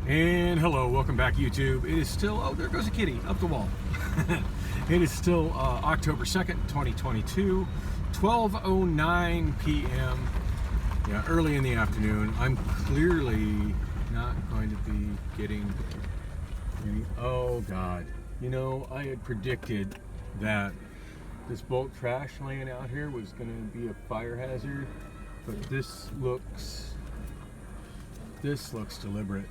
And hello, welcome back YouTube. It is still, oh, there goes a kitty up the wall. It is still October 2nd, 2022, 12:09 p.m. Yeah, early in the afternoon. I'm clearly not going to be getting any, oh God. You know, I had predicted that this bulk trash laying out here was going to be a fire hazard, but this looks deliberate.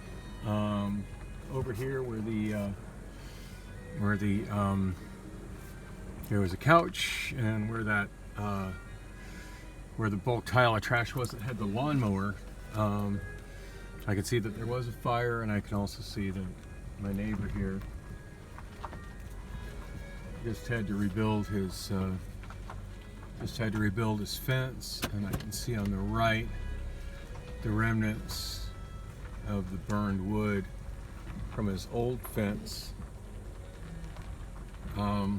Over here where there was a couch, and where the bulk pile of trash was that had the lawnmower, I could see that there was a fire, and I can also see that my neighbor here just had to rebuild his fence, and I can see on the right the remnants of the burned wood from his old fence. Wow.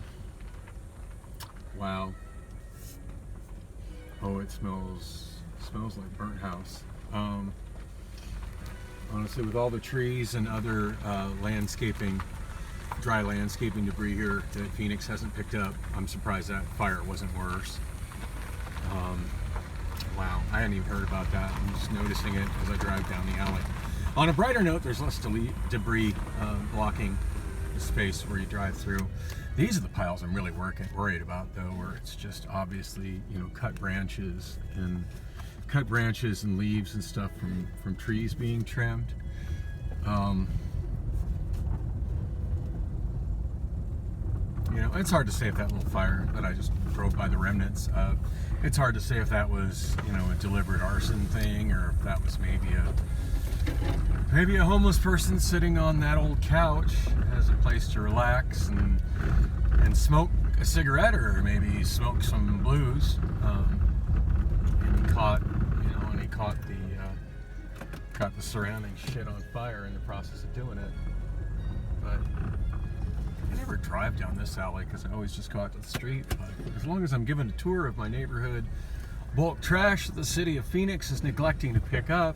Oh, it smells like burnt house. Honestly, with all the trees and other dry landscaping debris here that Phoenix hasn't picked up, I'm surprised that fire wasn't worse. Wow, I hadn't even heard about that. I'm just noticing it as I drive down the alley. On a brighter note, there's less debris blocking the space where you drive through. These are the piles I'm really worried about, though, where it's just obviously, you know, cut branches and leaves and stuff from trees being trimmed. You know, it's hard to say if that little fire that I just drove by the remnants of, it's hard to say if that was, you know, a deliberate arson thing, or if that was maybe a homeless person sitting on that old couch as a place to relax and smoke a cigarette, or maybe smoke some blues. And he caught the surrounding shit on fire in the process of doing it. But I never drive down this alley because I always just go out to the street. But as long as I'm given a tour of my neighborhood bulk trash that the city of Phoenix is neglecting to pick up.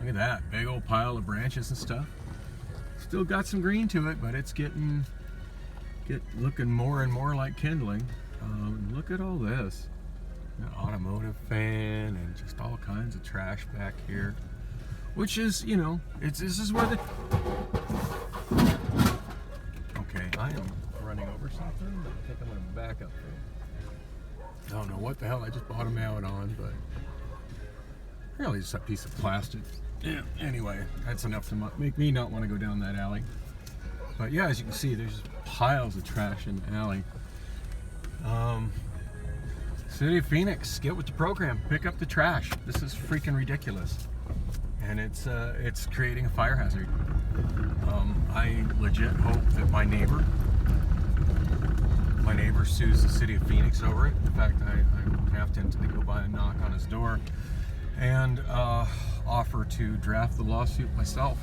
Look at that big old pile of branches and stuff. Still got some green to it, but it's looking more and more like kindling. Look at all this. An automotive fan and just all kinds of trash back here. Which is, you know, this is where the... Okay, I am running over something, but I think I'm going to back up there. I don't know what the hell I just bottomed out on, but really just a piece of plastic. Yeah, anyway, that's enough to make me not want to go down that alley. But yeah, as you can see, there's piles of trash in the alley. City of Phoenix, get with the program. Pick up the trash. This is freaking ridiculous. And it's creating a fire hazard. I legit hope that my neighbor sues the city of Phoenix over it. In fact, I have to go by and knock on his door and offer to draft the lawsuit myself.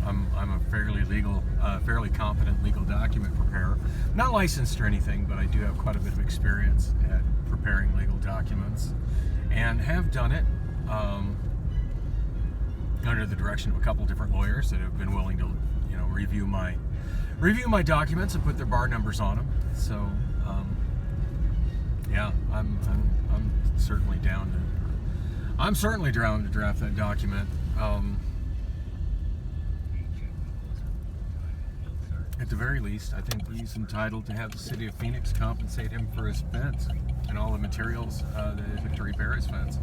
I'm a fairly competent legal document preparer. Not licensed or anything, but I do have quite a bit of experience at preparing legal documents, and have done it under the direction of a couple different lawyers that have been willing to, you know, review my documents and put their bar numbers on them. So yeah, I'm certainly down to draft that document. At the very least, I think he's entitled to have the city of Phoenix compensate him for his fence and all the materials that it took to repair his fence.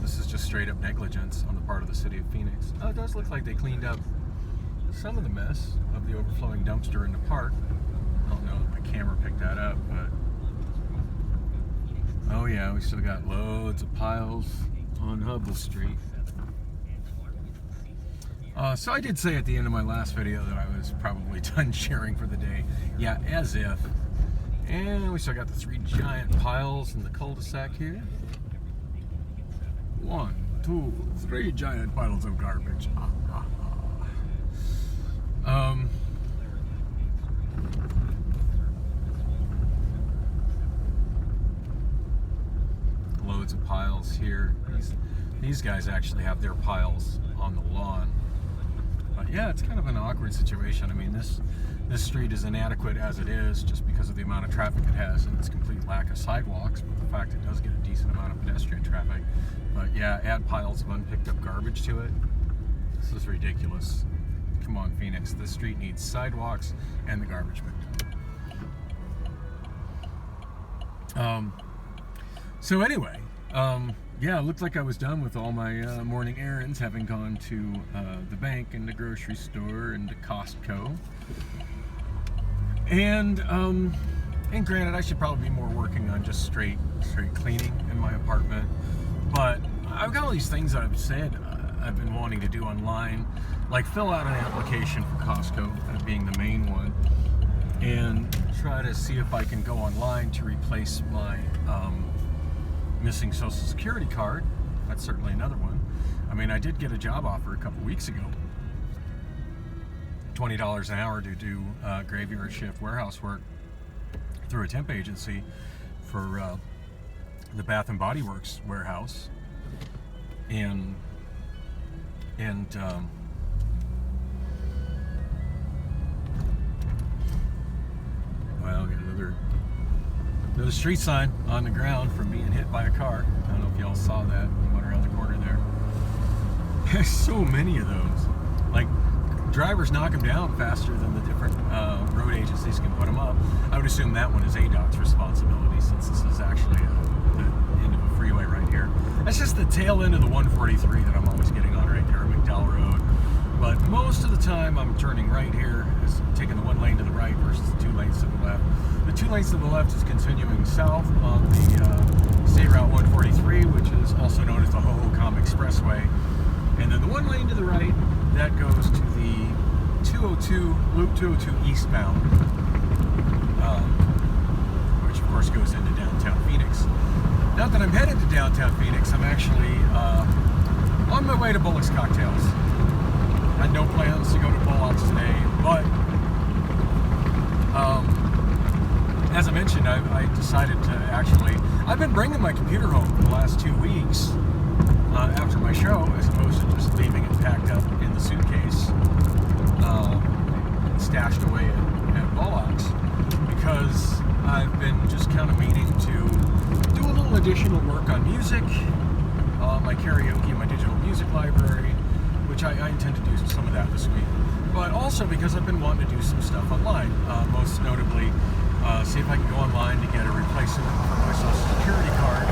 This is just straight up negligence on the part of the city of Phoenix. Oh, it does look like they cleaned up some of the mess of the overflowing dumpster in the park. I don't know if my camera picked that up, but oh yeah, we still got loads of piles on Hubble Street. So I did say at the end of my last video that I was probably done sharing for the day. Yeah, as if. And we still got the 3 giant piles in the cul-de-sac here. 1, 2, 3 giant piles of garbage. Loads of piles here. These guys actually have their piles on the lawn. But yeah, it's kind of an awkward situation. I mean, this street is inadequate as it is just because of the amount of traffic it has and its complete lack of sidewalks, but the fact it does get a decent amount of pedestrian traffic. But yeah, add piles of unpicked up garbage to it. This is ridiculous. Come on, Phoenix. This street needs sidewalks and the garbage picked up. So anyway, yeah, it looked like I was done with all my morning errands, having gone to the bank and the grocery store and the Costco. And granted, I should probably be more working on just straight cleaning in my apartment. But I've got all these things that I've said I've been wanting to do online, like fill out an application for Costco, being the main one, and try to see if I can go online to replace my missing Social Security card. That's certainly another one. I mean, I did get a job offer a couple weeks ago, $20 an hour to do graveyard shift warehouse work through a temp agency for the Bath and Body Works warehouse, and well, got another street sign on the ground from being hit by a car. I don't know if y'all saw that. Went around the corner there. There's so many of those. Like, drivers knock them down faster than the different road agencies can put them up. I would assume that one is ADOT's responsibility, since this is actually the end of a freeway right here. That's just the tail end of the 143 that I'm always getting on right there at McDowell Road. But most of the time I'm turning right here, is taking the one lane to the right versus the 2 lanes to the left. The 2 lanes to the left is continuing south on the State Route 143, which is also known as the Hohokam Expressway. And then the 1 lane to the right, that goes to the 202, Loop 202 eastbound, which of course goes into downtown Phoenix. Not that I'm headed to downtown Phoenix, I'm actually on my way to Bullock's Cocktails. Had no plans to go to Bullock's today, but as I mentioned, I decided to actually, I've been bringing my computer home for the last 2 weeks after my show, as opposed to just leaving it packed up in the suitcase and stashed away at Bullock's, because I've been just kind of meaning to do a little additional work on music, my karaoke, my digital music library, which I intend to do some of that this week. But also because I've been wanting to do some stuff online, most notably see if I can go online to get a replacement for my Social Security card.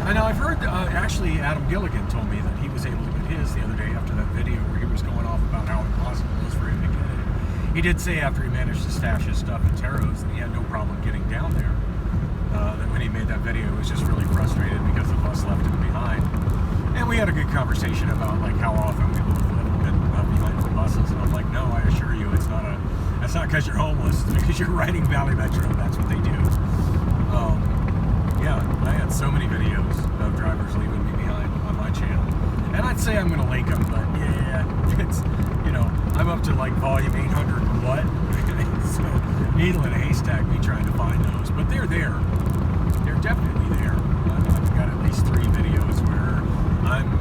And now I've heard, actually Adam Gilligan told me that he was able to get his the other day after that video where he was going off about how impossible it was for him to get it. He did say after he managed to stash his stuff in Taros that he had no problem getting down there. That when he made that video, he was just really frustrated because the bus left him behind. And we had a good conversation about like how often we both been behind for buses, and I'm like, no, I assure you, it's not because you're homeless, it's because you're riding Valley Metro. That's what they do. Yeah, I had so many videos of drivers leaving me behind on my channel, and I'd say I'm going to link them, but yeah, it's, you know, I'm up to like volume 800 and what, so needle in a haystack me trying to find those, but they're there. They're definitely there. I've got at least 3 videos where I'm,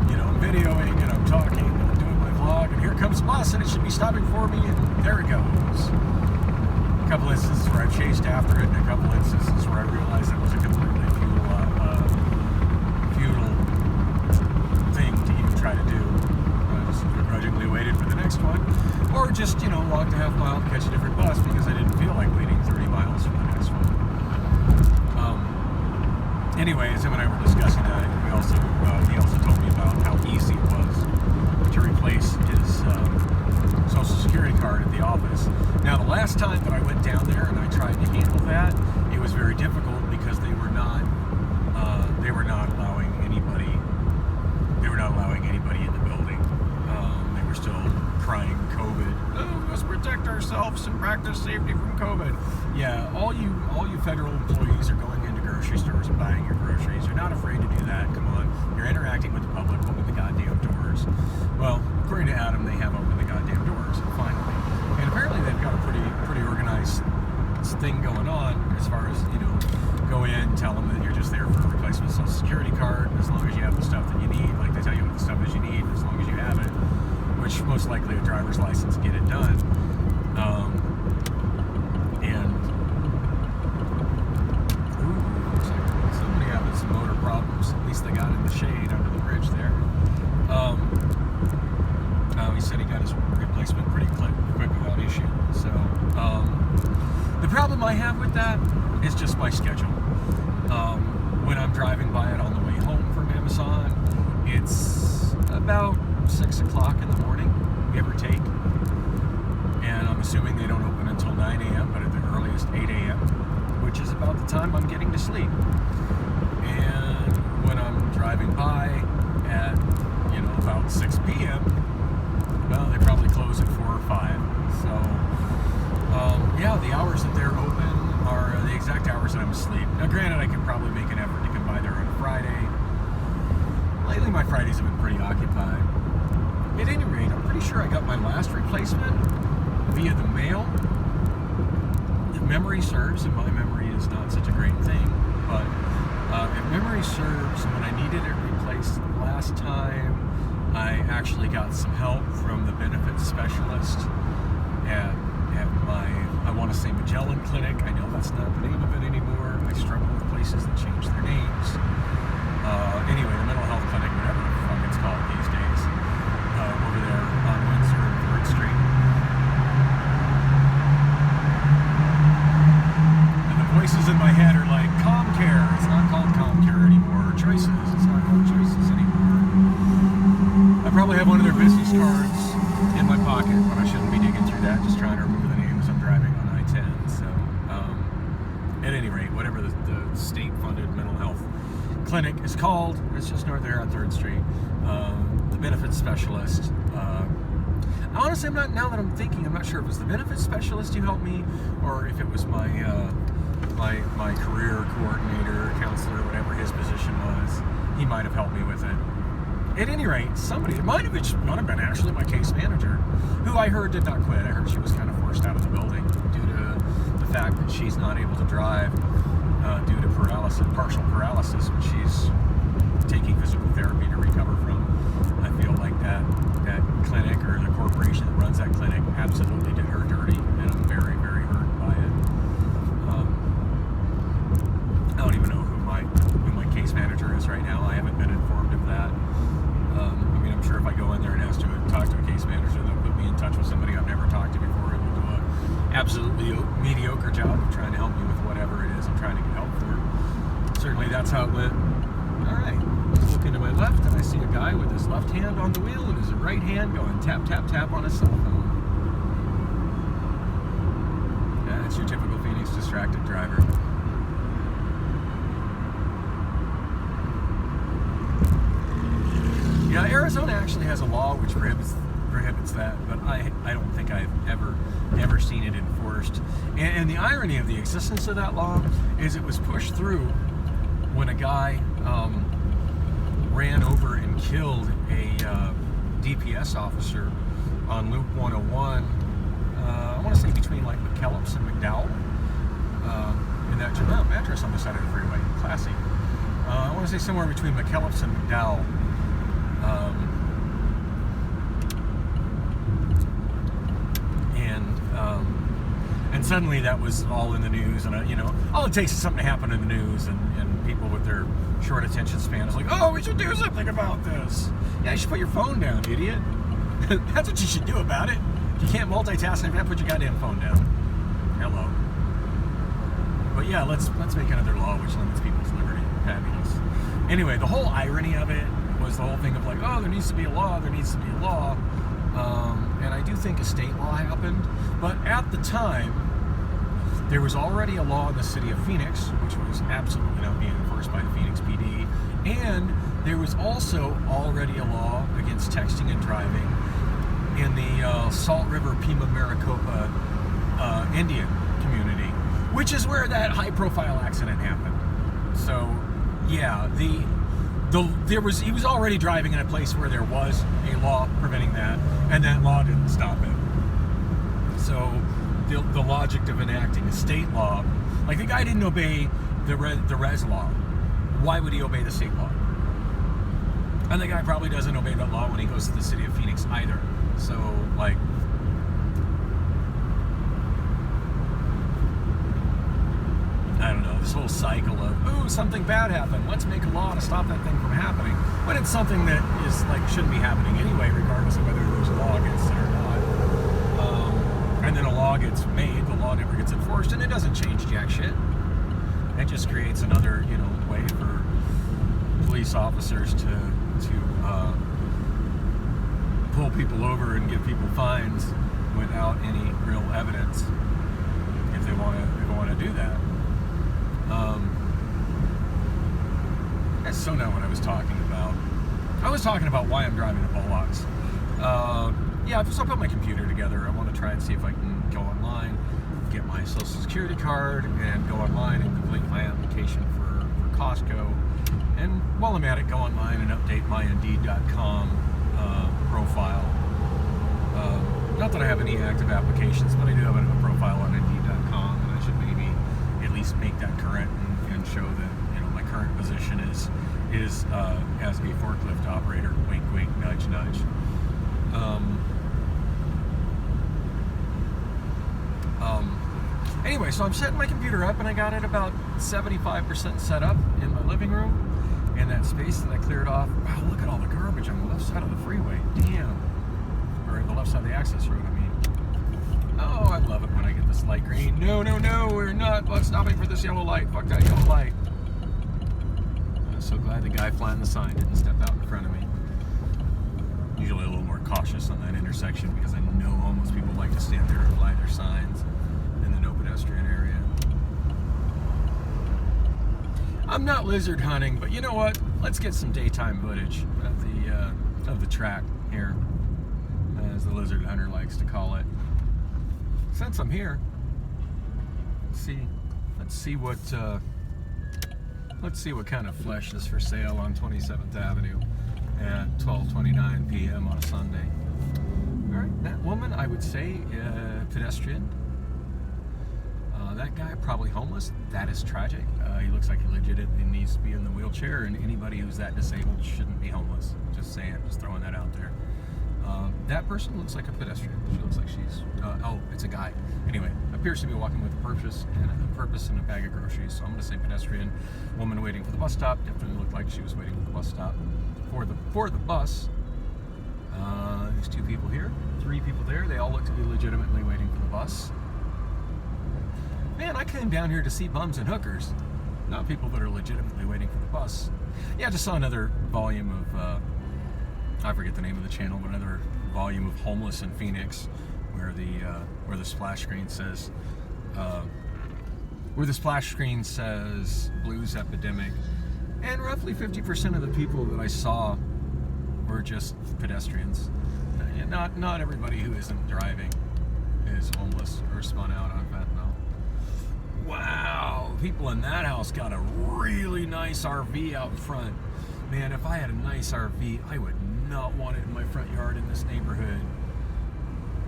you know, videoing and I'm talking and I'm doing my vlog, and here comes the bus and it should be stopping for me, and there it goes. A couple instances where I chased after it, and a couple instances where I realized it was a completely futile thing to even try to do. I just begrudgingly waited for the next one, or just, you know, walked a half mile to catch a different bus because I didn't feel like waiting 30 miles for the next one. Anyway, as him and I were discussing that, he also told me about how easy it was to replace his Social Security card at the office. Now, the last time that I went down there and I tried to handle that, it was very difficult because they were not allowing anybody. They were not allowing anybody in the building. They were still crying COVID. Oh, let's protect ourselves and practice safety from COVID. Yeah, all you federal employees are going into grocery stores and buying your groceries. You're not afraid to do that. Come on, you're interacting with the public. Open the goddamn doors. Well, according to Adam, they have opened the goddamn doors finally, and apparently they've got a pretty organized thing going on as far as, you know, go in, tell them that you're just there for a replacement social security card, as long as you have the stuff that you need. Like, they tell you what the stuff is you need, as long as you have it, which most likely a driver's license to get it done. Looks like somebody having some motor problems. At least they got in the shade under the bridge there. He said he got his replacement pretty quick without issue. So, the problem I have with that is just my schedule. When I'm driving by it on the way home from Amazon, it's about 6 o'clock in the morning, give or take. And I'm assuming they don't open until 9 a.m., but at the earliest 8 a.m., which is about the time I'm getting to sleep. And when I'm driving by at, about 6 p.m., well, they probably close at 4 or 5. So, yeah, the hours that they're open are the exact hours that I'm asleep. Now, granted, I could probably make an effort to come by there on a Friday. Lately, my Fridays have been pretty occupied. At any rate, I'm pretty sure I got my last replacement via the mail. If memory serves, and my memory is not such a great thing, but if memory serves, when I needed it replaced last time, I actually got some help from the benefits specialist at my, I want to say Magellan Clinic. I know that's not the name of it anymore. I struggle with places that change their names. Anyway, the mental health clinic, whatever the fuck it's called these days, over there on Windsor and 3rd Street. And the voices in my head are like, ComCare. It's not called ComCare anymore. Choices. It's not called Choices anymore. I probably have one of their business cards in my pocket, but I shouldn't be digging through that, just trying to remember the names. I'm driving on I-10. So, at any rate, whatever the state-funded mental health clinic is called, it's just north there on 3rd Street. The benefits specialist. Honestly, now that I'm thinking, I'm not sure if it was the benefits specialist who helped me, or if it was my my career coordinator, counselor, whatever his position was. He might have helped me with it. At any rate, it might have been actually my case manager, who I heard did not quit. I heard she was kind of forced out of the building due to the fact that she's not able to drive due to partial paralysis, which she's taking physical therapy to recover from. I feel like that clinic, or the corporation that runs that clinic, absolutely did her dirty, and I'm very, very hurt by it. I don't even know who my case manager is right now. I haven't been informed of that. I'm sure if I go in there and ask to talk to a case manager, they'll put me in touch with somebody I've never talked to before, and will do an absolutely mediocre job of trying to help me with whatever it is I'm trying to get help for. Certainly that's how it went. Alright, look into my left, and I see a guy with his left hand on the wheel and his right hand going tap, tap, tap on his cell phone. Yeah, that's your typical Phoenix distracted driver. Yeah, Arizona actually has a law which prohibits that, but I don't think I've ever seen it enforced. And the irony of the existence of that law is it was pushed through when a guy ran over and killed a DPS officer on Loop 101. I want to say between like McKellips and McDowell, in that address on the side of the freeway. Classy. I want to say somewhere between McKellips and McDowell. And suddenly that was all in the news, and all it takes is something to happen in the news, and people with their short attention span is like, oh, we should do something about this. Yeah, you should put your phone down, idiot. That's what you should do about it. If you can't multitask like that, put your goddamn phone down. Hello. But yeah, let's make another law which limits people's liberty. Fabulous. Anyway, the whole irony of it was the whole thing of like, oh, there needs to be a law, and I do think a state law happened, but at the time, there was already a law in the city of Phoenix, which was absolutely not being enforced by the Phoenix PD, and there was also already a law against texting and driving in the Salt River Pima Maricopa Indian community, which is where that high-profile accident happened. So, yeah, he was already driving in a place where there was a law preventing that, and that law didn't stop it. So the logic of enacting a state law, like the guy didn't obey the res law. Why would he obey the state law? And the guy probably doesn't obey that law when he goes to the city of Phoenix either. So, like, I don't know, this whole cycle of, ooh, something bad happened, let's make a law to stop that thing from happening, when it's something that is, like, shouldn't be happening anyway, regardless of whether there's a law against it or not. And then a law gets made, the law never gets enforced, and it doesn't change jack shit. It just creates another, way for police officers to pull people over and give people fines without any real evidence if they want to do that. That's so not what I was talking about. I was talking about why I'm driving to Bullock's. Yeah, so I put my computer together. I want to try and see if I can go online, get my social security card, and go online and complete my application for Costco. And while I'm at it, go online and update my Indeed.com profile. Not that I have any active applications, but I do have a profile on Indeed.com, and I should maybe at least make that current and show that my current position is as a forklift operator. Wink, wink, nudge, nudge. Anyway, so I'm setting my computer up, and I got it about 75% set up in my living room, and that space that I cleared off. Wow, look at all the garbage on the left side of the freeway. Damn. Or the left side of the access road, I mean. Oh, I love it when I get this light green. No, we're not stopping for this yellow light. Fuck that yellow light. I'm so glad the guy flying the sign didn't step out in front of me. Usually a little more cautious on that intersection because I know homeless people like to stand there and fly their signs in the no pedestrian area. I'm not lizard hunting, but you know what? Let's get some daytime footage of the track here, as the lizard hunter likes to call it. Since I'm here, let's see what kind of flesh is for sale on 27th Avenue at 12:29 p.m. on a Sunday. All right, that woman, I would say, pedestrian. That guy, probably homeless. That is tragic. He looks like he legitimately needs to be in the wheelchair, and anybody who's that disabled shouldn't be homeless. Just saying, just throwing that out there. That person looks like a pedestrian. She looks like she's, it's a guy. Anyway, appears to be walking with a purpose and a bag of groceries. So I'm going to say pedestrian. Woman waiting for the bus stop. Definitely looked like she was waiting for the bus stop. For the bus, there's 2 people here, 3 people there. They all look to be legitimately waiting for the bus. Man, I came down here to see bums and hookers, not people that are legitimately waiting for the bus. Yeah, I just saw another volume of, I forget the name of the channel, but another volume of Homeless in Phoenix, where the splash screen says, blues epidemic, and roughly 50% of the people that I saw were just pedestrians. Not everybody who isn't driving is homeless or spun out on fentanyl. Wow, people in that house got a really nice RV out front. Man, if I had a nice RV, I would not want it in my front yard in this neighborhood.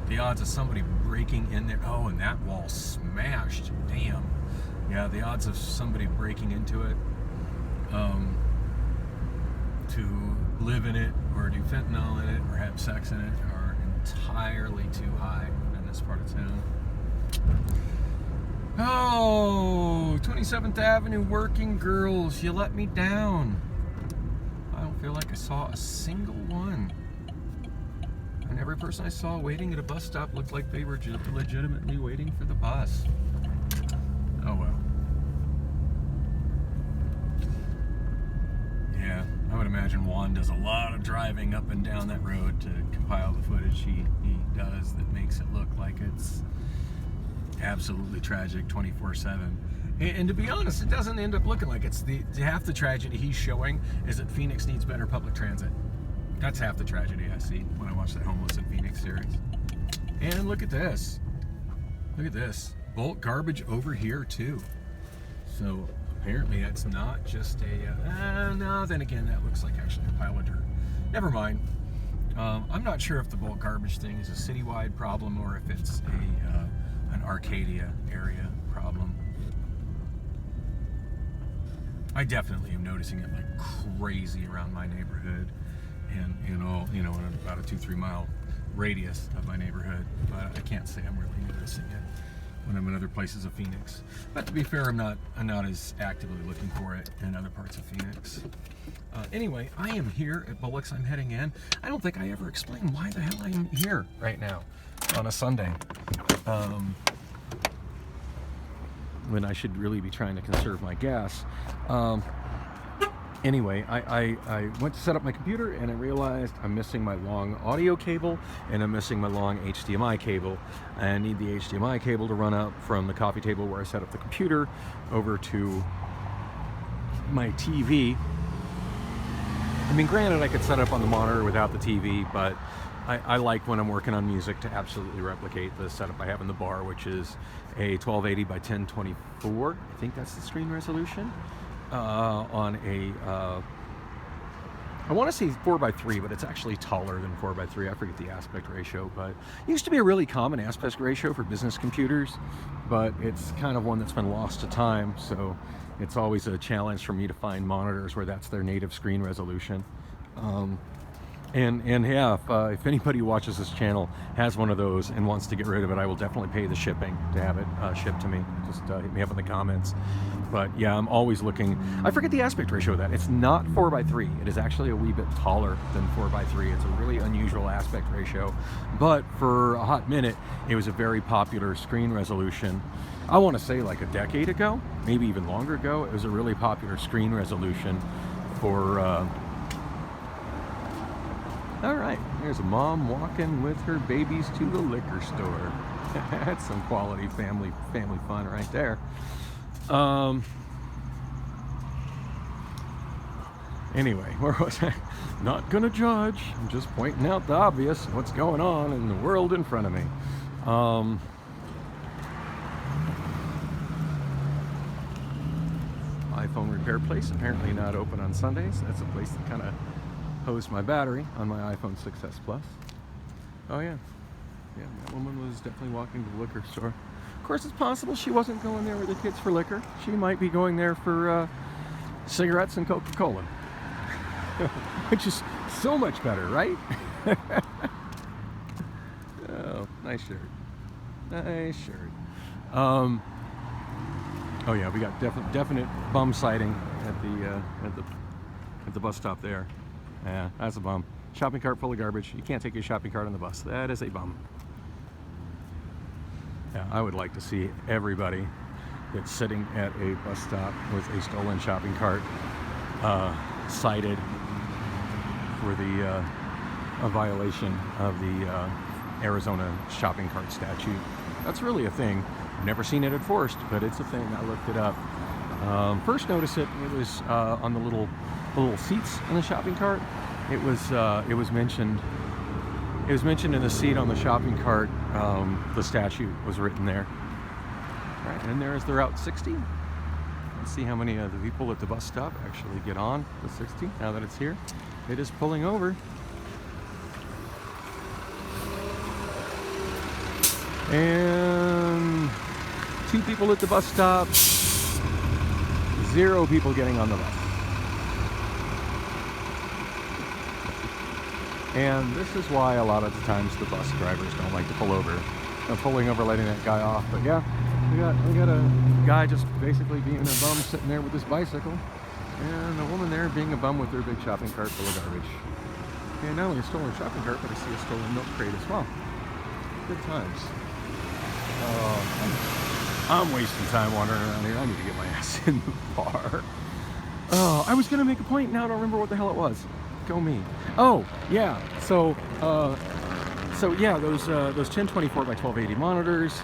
The odds of somebody breaking in there, and that wall smashed, damn. Yeah, the odds of somebody breaking into it to live in it or do fentanyl in it or have sex in it are entirely too high in this part of town. 27th Avenue working girls, you let me down. I don't feel like I saw a single one. And every person I saw waiting at a bus stop looked like they were legitimately waiting for the bus. Oh well. Yeah, I would imagine Juan does a lot of driving up and down that road to compile the footage he does that makes it look like it's absolutely tragic 24/7. And to be honest, it doesn't end up looking like it's half the tragedy he's showing is that Phoenix needs better public transit. That's half the tragedy I see when I watch that Homeless in Phoenix series. And look at this. Look at this. Bulk garbage over here too. So apparently that's not just a, no, then again, that looks like actually a pile of dirt. Never mind. I'm not sure if the bulk garbage thing is a citywide problem or if it's an Arcadia area problem. I definitely am noticing it like crazy around my neighborhood, and in about a 2-3 mile radius of my neighborhood. But I can't say I'm really noticing it when I'm in other places of Phoenix. But to be fair, I'm not as actively looking for it in other parts of Phoenix. Anyway, I am here at Bullock's. I'm heading in. I don't think I ever explained why the hell I am here right now on a Sunday. When I should really be trying to conserve my gas. Anyway, I went to set up my computer and I realized I'm missing my long audio cable and I'm missing my long HDMI cable. I need the HDMI cable to run up from the coffee table where I set up the computer over to my TV. I mean, granted, I could set up on the monitor without the TV, but I like when I'm working on music to absolutely replicate the setup I have in the bar, which is a 1280 by 1024. I think that's the screen resolution. On a, I want to say 4:3, but it's actually taller than 4:3. I forget the aspect ratio, but it used to be a really common aspect ratio for business computers, but it's kind of one that's been lost to time. So it's always a challenge for me to find monitors where that's their native screen resolution. And yeah, if anybody who watches this channel has one of those and wants to get rid of it, I will definitely pay the shipping to have it shipped to me. Just hit me up in the comments. But yeah, I'm always looking. I forget the aspect ratio of that. It's not 4:3. It is actually a wee bit taller than 4:3. It's a really unusual aspect ratio. But for a hot minute, it was a very popular screen resolution. I want to say like a decade ago, maybe even longer ago. It was a really popular screen resolution for... All right, here's a mom walking with her babies to the liquor store. That's some quality family fun right there. Anyway, where was I? Not gonna judge. I'm just pointing out the obvious, what's going on in the world in front of me. iPhone repair place, apparently not open on Sundays. That's a place that kind of hosed my battery on my iPhone 6s Plus. Oh yeah, that woman was definitely walking to the liquor store. Of course, it's possible she wasn't going there with the kids for liquor. She might be going there for cigarettes and Coca-Cola, which is so much better, right? Oh, nice shirt. Nice shirt. Oh yeah, we got definite bum sighting at the bus stop there. Yeah, that's a bum. Shopping cart full of garbage. You can't take your shopping cart on the bus. That is a bum. Yeah, I would like to see everybody that's sitting at a bus stop with a stolen shopping cart cited for a violation of the Arizona shopping cart statute. That's really a thing. I've never seen it enforced, but it's a thing. I looked it up. First noticed it was on the little seats in the shopping cart. It was mentioned in the seat on the shopping cart. The statute was written there. Right, and there is the Route 60. Let's see how many of the people at the bus stop actually get on the 60 now that it's here. It is pulling over. And 2 people at the bus stop, 0 people getting on the bus. And this is why a lot of the times the bus drivers don't like to pull over. They're pulling over, letting that guy off. But yeah, we got a guy just basically being a bum sitting there with his bicycle, and a woman there being a bum with their big shopping cart full of garbage. And not only a stolen shopping cart, but I see a stolen milk crate as well. Good times. I'm wasting time wandering around here. I need to get my ass in the bar. Oh, I was gonna make a point. Now I don't remember what the hell it was. Go me. Oh yeah. So yeah, those 1024 by 1280 monitors.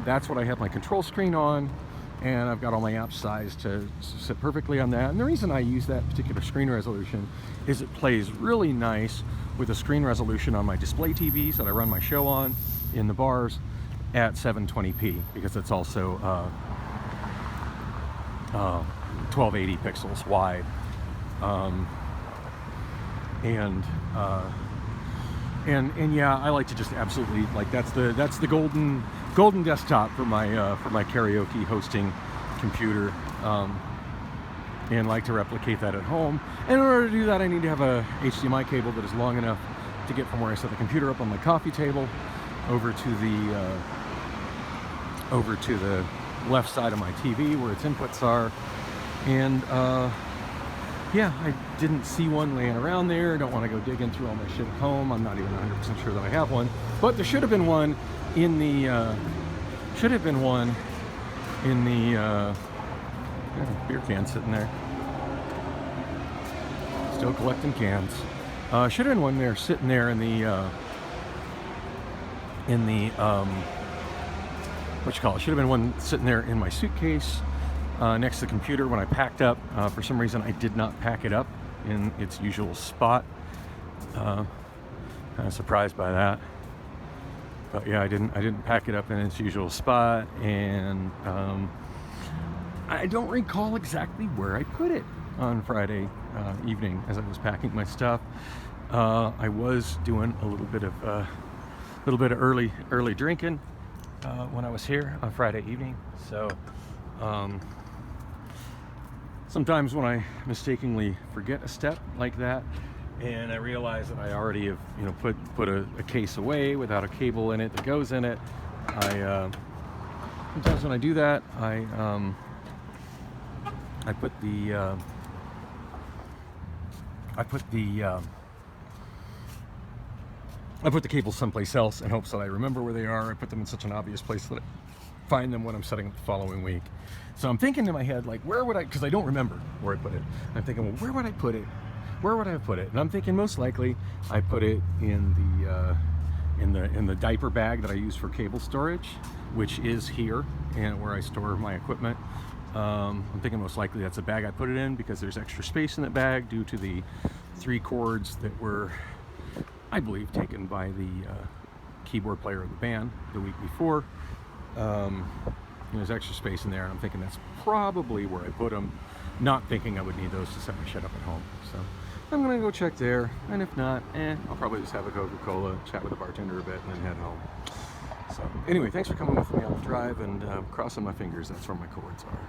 That's what I have my control screen on, and I've got all my apps sized to sit perfectly on that. And the reason I use that particular screen resolution is it plays really nice with the screen resolution on my display TVs that I run my show on in the bars at 720p, because it's also 1280 pixels wide. And yeah, I like to just absolutely, like, that's the golden desktop for my karaoke hosting computer. and like to replicate that at home. And in order to do that, I need to have a HDMI cable that is long enough to get from where I set the computer up on my coffee table over to the left side of my TV where its inputs are. And yeah, I didn't see one laying around there. Don't want to go digging through all my shit at home. I'm not even 100% sure that I have one, but there should have been one in the beer can sitting there, still collecting cans. Should have been one there sitting there in the what you call it? Should have been one sitting there in my suitcase next to the computer when I packed up. For some reason, I did not pack it up in its usual spot. Kind of surprised by that. But yeah, I didn't pack it up in its usual spot, and I don't recall exactly where I put it on Friday evening as I was packing my stuff. I was doing a little bit of early drinking when I was here on Friday evening. So sometimes when I mistakenly forget a step like that, and I realize that I already have, you know, put a case away without a cable in it that goes in it, sometimes when I do that, I put the cables someplace else in hopes that I remember where they are. I put them in such an obvious place that I find them when I'm setting up the following week. So I'm thinking in my head, like, where would I, because I don't remember where I put it. I'm thinking, well, where would I put it? Where would I have put it? And I'm thinking most likely I put it in the diaper bag that I use for cable storage, which is here and where I store my equipment. I'm thinking most likely that's a bag I put it in because there's extra space in that bag due to the 3 cords that were, I believe, taken by the keyboard player of the band the week before. There's extra space in there, and I'm thinking that's probably where I put them, not thinking I would need those to set my shit up at home. So I'm gonna go check there, and if not, I'll probably just have a Coca-Cola, chat with the bartender a bit, and then head home. So anyway, thanks for coming with me on the drive, and crossing my fingers, that's where my cords are.